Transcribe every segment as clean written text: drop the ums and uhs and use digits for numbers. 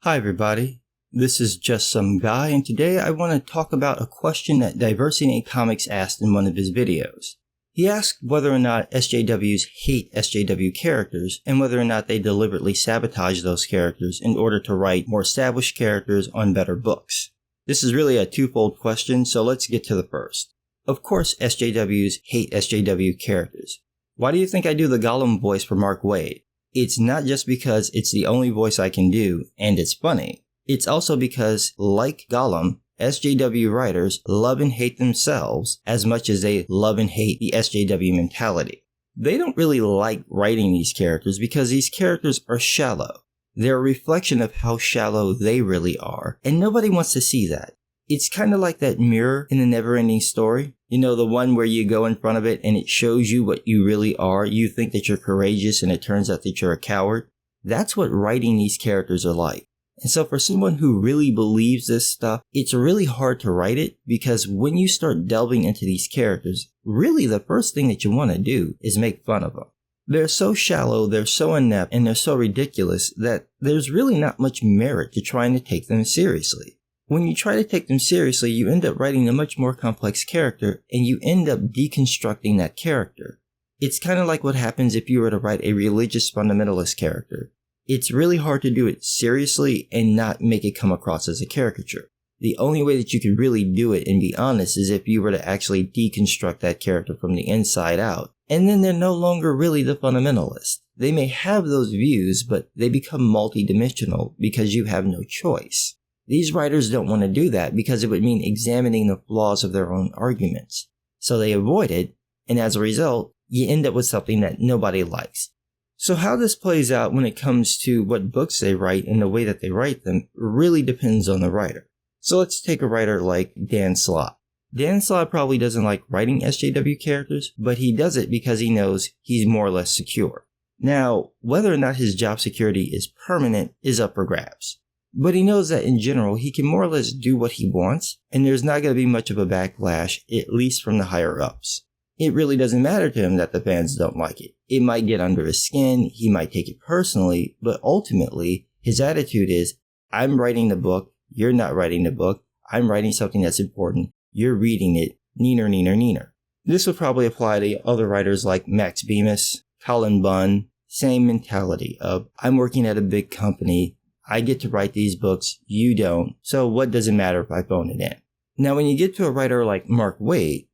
Hi everybody, this is Just Some Guy, and today I want to talk about a question that Diversity in Comics asked in one of his videos. He asked whether or not SJWs hate SJW characters, and whether or not they deliberately sabotage those characters in order to write more established characters on better books. This is really a twofold question, so let's get to the first. Of course SJWs hate SJW characters. Why do you think I do the Gollum voice for Mark Waid? It's not just because it's the only voice I can do, and it's funny. It's also because, like Gollum, SJW writers love and hate themselves as much as they love and hate the SJW mentality. They don't really like writing these characters because these characters are shallow. They're a reflection of how shallow they really are, and nobody wants to see that. It's kind of like that mirror in the Neverending Story. You know, the one where you go in front of it and it shows you what you really are. You think that you're courageous and it turns out that you're a coward. That's what writing these characters are like. And so for someone who really believes this stuff, it's really hard to write it because when you start delving into these characters, really the first thing that you want to do is make fun of them. They're so shallow, they're so inept, and they're so ridiculous that there's really not much merit to trying to take them seriously. When you try to take them seriously, you end up writing a much more complex character, and you end up deconstructing that character. It's kind of like what happens if you were to write a religious fundamentalist character. It's really hard to do it seriously and not make it come across as a caricature. The only way that you could really do it and be honest is if you were to actually deconstruct that character from the inside out. And then they're no longer really the fundamentalist. They may have those views, but they become multidimensional because you have no choice. These writers don't want to do that because it would mean examining the flaws of their own arguments. So they avoid it, and as a result, you end up with something that nobody likes. So how this plays out when it comes to what books they write and the way that they write them really depends on the writer. So let's take a writer like Dan Slott. Dan Slott probably doesn't like writing SJW characters, but he does it because he knows he's more or less secure. Now, whether or not his job security is permanent is up for grabs. But he knows that in general, he can more or less do what he wants, and there's not going to be much of a backlash, at least from the higher-ups. It really doesn't matter to him that the fans don't like it. It might get under his skin, he might take it personally, but ultimately, his attitude is, I'm writing the book, you're not writing the book, I'm writing something that's important, you're reading it, neener, neener, neener. This would probably apply to other writers like Max Bemis, Colin Bunn, same mentality of, I'm working at a big company, I get to write these books, you don't, so what does it matter if I phone it in? Now when you get to a writer like Mark Waid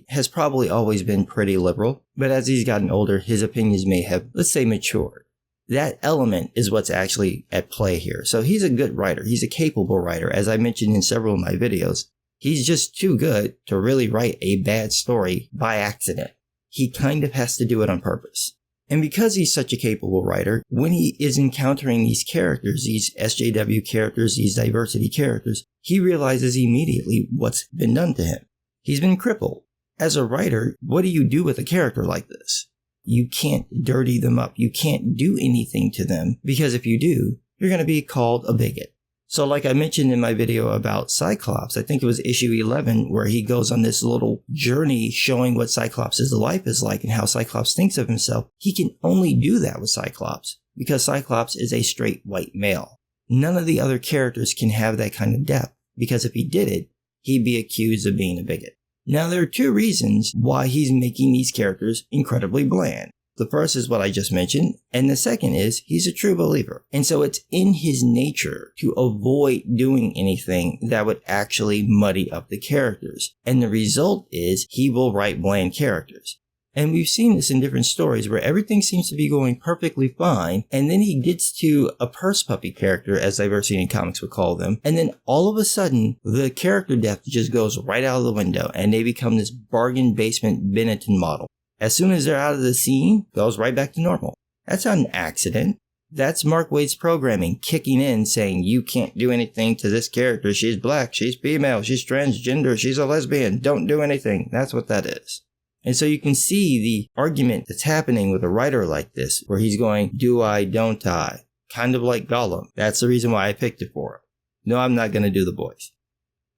has probably always been pretty liberal, but as he's gotten older, his opinions may have, let's say, matured. That element is what's actually at play here. So he's a good writer, he's a capable writer, as I mentioned in several of my videos. He's just too good to really write a bad story by accident. He kind of has to do it on purpose. And because he's such a capable writer, when he is encountering these characters, these SJW characters, these diversity characters, he realizes immediately what's been done to him. He's been crippled. As a writer, what do you do with a character like this? You can't dirty them up. You can't do anything to them because if you do, you're going to be called a bigot. So like I mentioned in my video about Cyclops, I think it was issue 11 where he goes on this little journey showing what Cyclops' life is like and how Cyclops thinks of himself. He can only do that with Cyclops because Cyclops is a straight white male. None of the other characters can have that kind of depth because if he did it, he'd be accused of being a bigot. Now there are two reasons why he's making these characters incredibly bland. The first is what I just mentioned, and the second is he's a true believer. And so it's in his nature to avoid doing anything that would actually muddy up the characters. And the result is he will write bland characters. And we've seen this in different stories where everything seems to be going perfectly fine, and then he gets to a purse puppy character, as Diversity in Comics would call them, and then all of a sudden, the character depth just goes right out of the window, and they become this bargain basement Benetton model. As soon as they're out of the scene, goes right back to normal. That's not an accident. That's Mark Waid's programming kicking in saying you can't do anything to this character. She's black, she's female, she's transgender, she's a lesbian. Don't do anything. That's what that is. And so you can see the argument that's happening with a writer like this, where he's going, do I, don't I? Kind of like Gollum. That's the reason why I picked it for him. No, I'm not going to do the voice.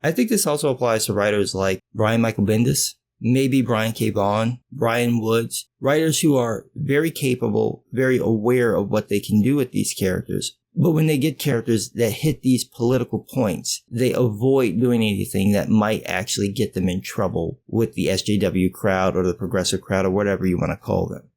I think this also applies to writers like Brian Michael Bendis, maybe Brian K. Vaughan, Brian Woods, writers who are very capable, very aware of what they can do with these characters, But when they get characters that hit these political points, they avoid doing anything that might actually get them in trouble with the SJW crowd or the progressive crowd or whatever you want to call them.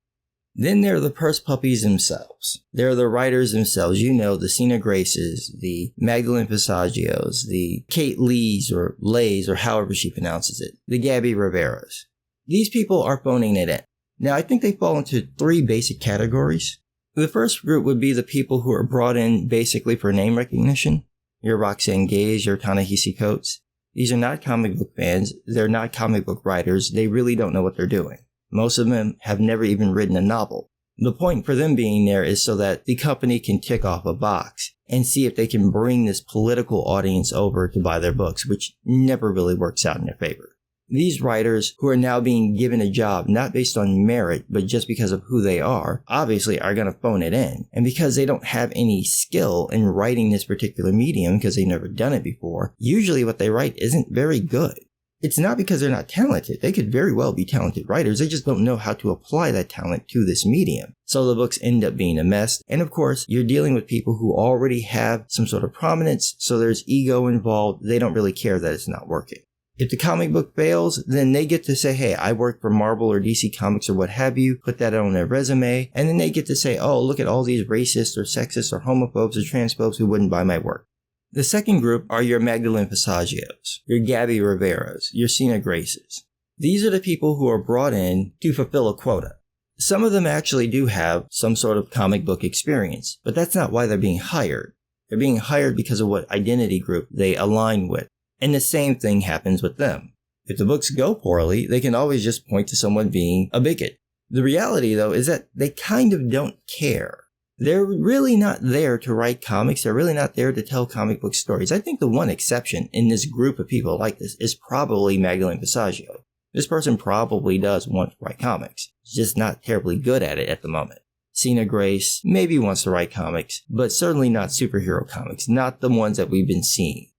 Then there are the purse puppies themselves. There are the writers themselves, the Sina Graces, the Magdalene Passagios, the Kate Lees or Lays or however she pronounces it, the Gabby Riveras. These people are phoning it in. Now I think they fall into 3 basic categories. The first group would be the people who are brought in basically for name recognition. Your Roxane Gays, your Ta-Nehisi Coates. These are not comic book fans. They're not comic book writers. They really don't know what they're doing. Most of them have never even written a novel. The point for them being there is so that the company can tick off a box and see if they can bring this political audience over to buy their books, which never really works out in their favor. These writers who are now being given a job not based on merit, but just because of who they are, obviously are going to phone it in. And because they don't have any skill in writing this particular medium because they've never done it before, usually what they write isn't very good. It's not because they're not talented. They could very well be talented writers. They just don't know how to apply that talent to this medium. So the books end up being a mess. And of course, you're dealing with people who already have some sort of prominence, so there's ego involved. They don't really care that it's not working. If the comic book fails, then they get to say, hey, I work for Marvel or DC Comics or what have you, put that on their resume, and then they get to say, oh, look at all these racists or sexist or homophobes or transphobes who wouldn't buy my work. The second group are your Magdalene Passagios, your Gabby Riveras, your Sina Graces. These are the people who are brought in to fulfill a quota. Some of them actually do have some sort of comic book experience, but that's not why they're being hired. They're being hired because of what identity group they align with. And the same thing happens with them. If the books go poorly, they can always just point to someone being a bigot. The reality, though, is that they kind of don't care. They're really not there to write comics. They're really not there to tell comic book stories. I think the one exception in this group of people like this is probably Magdalene Passaggio. This person probably does want to write comics. She's just not terribly good at it at the moment. Sina Grace maybe wants to write comics, but certainly not superhero comics, not the ones that we've been seeing.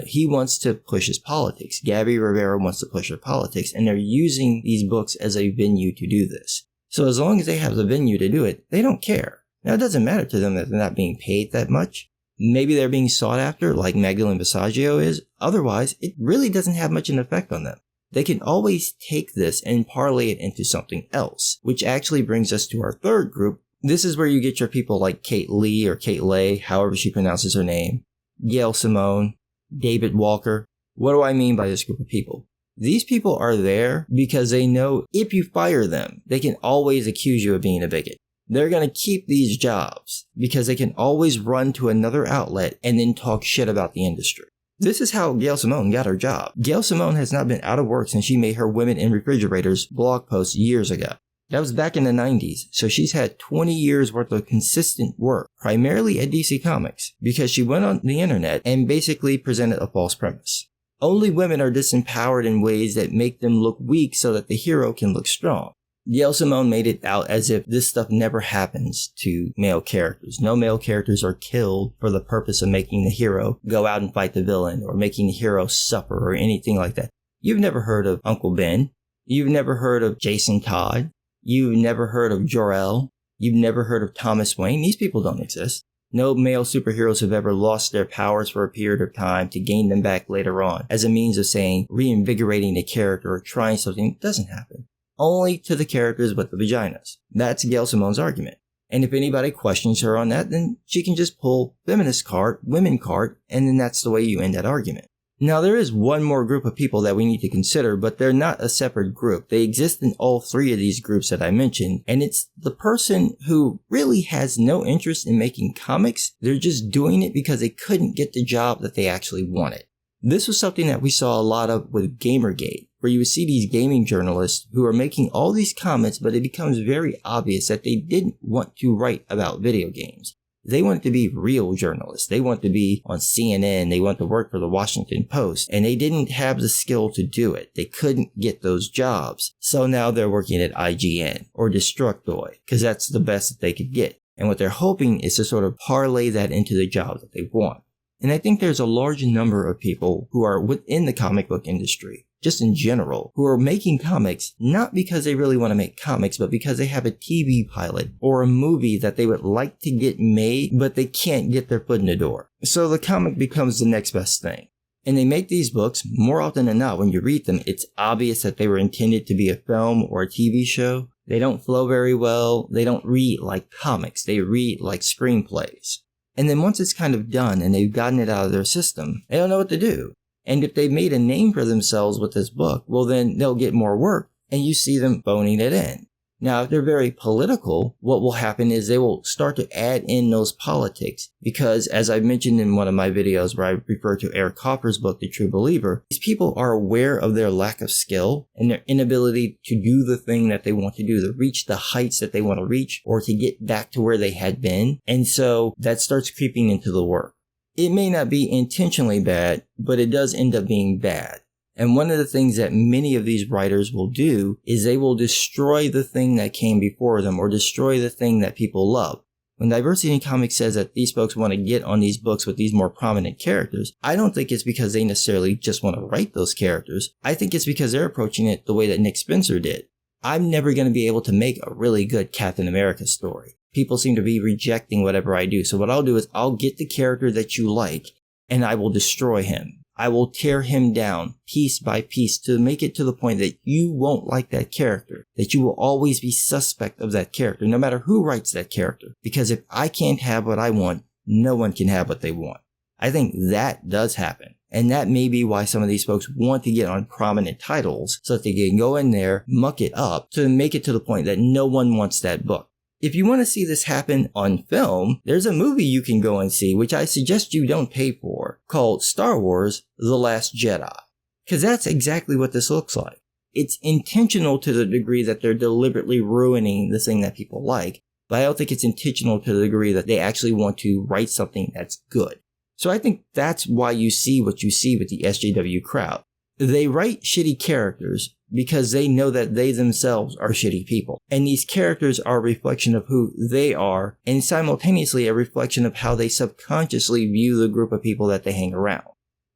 He wants to push his politics. Gabby Rivera wants to push her politics, and they're using these books as a venue to do this. So as long as they have the venue to do it, they don't care. Now, it doesn't matter to them that they're not being paid that much. Maybe they're being sought after, like Magdalene Passaggio is. Otherwise, it really doesn't have much of an effect on them. They can always take this and parlay it into something else, which actually brings us to our third group. This is where you get your people like Kate Lee or Kate Lay, however she pronounces her name, Gail Simone, David Walker. What do I mean by this group of people? These people are there because they know if you fire them, they can always accuse you of being a bigot. They're going to keep these jobs because they can always run to another outlet and then talk shit about the industry. This is how Gail Simone got her job. Gail Simone has not been out of work since she made her Women in Refrigerators blog post years ago. That was back in the 90s, so she's had 20 years worth of consistent work, primarily at DC Comics, because she went on the internet and basically presented a false premise. Only women are disempowered in ways that make them look weak so that the hero can look strong. Gail Simone made it out as if this stuff never happens to male characters. No male characters are killed for the purpose of making the hero go out and fight the villain or making the hero suffer or anything like that. You've never heard of Uncle Ben. You've never heard of Jason Todd. You've never heard of Jor-El. You've never heard of Thomas Wayne. These people don't exist. No male superheroes have ever lost their powers for a period of time to gain them back later on as a means of saying reinvigorating the character or trying something. It doesn't happen. Only to the characters with the vaginas. That's Gail Simone's argument. And if anybody questions her on that, then she can just pull feminist card, women card, and then that's the way you end that argument. Now, there is one more group of people that we need to consider, but they're not a separate group. They exist in all three of these groups that I mentioned, and it's the person who really has no interest in making comics. They're just doing it because they couldn't get the job that they actually wanted. This was something that we saw a lot of with Gamergate, where you would see these gaming journalists who are making all these comments, but it becomes very obvious that they didn't want to write about video games. They wanted to be real journalists. They wanted to be on CNN. They wanted to work for the Washington Post. And they didn't have the skill to do it. They couldn't get those jobs. So now they're working at IGN or Destructoid because that's the best that they could get. And what they're hoping is to sort of parlay that into the job that they want. And I think there's a large number of people who are within the comic book industry just in general, who are making comics not because they really want to make comics, but because they have a TV pilot or a movie that they would like to get made, but they can't get their foot in the door. So the comic becomes the next best thing. And they make these books, more often than not, when you read them, it's obvious that they were intended to be a film or a TV show. They don't flow very well. They don't read like comics. They read like screenplays. And then once it's kind of done and they've gotten it out of their system, they don't know what to do. And if they've made a name for themselves with this book, well then they'll get more work and you see them phoning it in. Now, if they're very political, what will happen is they will start to add in those politics because, as I mentioned in one of my videos where I refer to Eric Hoffer's book, The True Believer, these people are aware of their lack of skill and their inability to do the thing that they want to do, to reach the heights that they want to reach or to get back to where they had been. And so that starts creeping into the work. It may not be intentionally bad, but it does end up being bad. And one of the things that many of these writers will do is they will destroy the thing that came before them or destroy the thing that people love. When Diversity in Comics says that these folks want to get on these books with these more prominent characters, I don't think it's because they necessarily just want to write those characters. I think it's because they're approaching it the way that Nick Spencer did. I'm never going to be able to make a really good Captain America story. People seem to be rejecting whatever I do. So what I'll do is I'll get the character that you like and I will destroy him. I will tear him down piece by piece to make it to the point that you won't like that character, that you will always be suspect of that character, no matter who writes that character. Because if I can't have what I want, no one can have what they want. I think that does happen. And that may be why some of these folks want to get on prominent titles so that they can go in there, muck it up to make it to the point that no one wants that book. If you want to see this happen on film, there's a movie you can go and see, which I suggest you don't pay for, called Star Wars: The Last Jedi. Because that's exactly what this looks like. It's intentional to the degree that they're deliberately ruining the thing that people like, but I don't think it's intentional to the degree that they actually want to write something that's good. So I think that's why you see what you see with the SJW crowd. They write shitty characters because they know that they themselves are shitty people. And these characters are a reflection of who they are and simultaneously a reflection of how they subconsciously view the group of people that they hang around.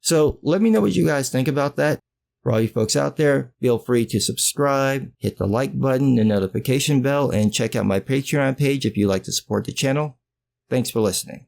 So let me know what you guys think about that. For all you folks out there, feel free to subscribe, hit the like button, the notification bell, and check out my Patreon page if you'd like to support the channel. Thanks for listening.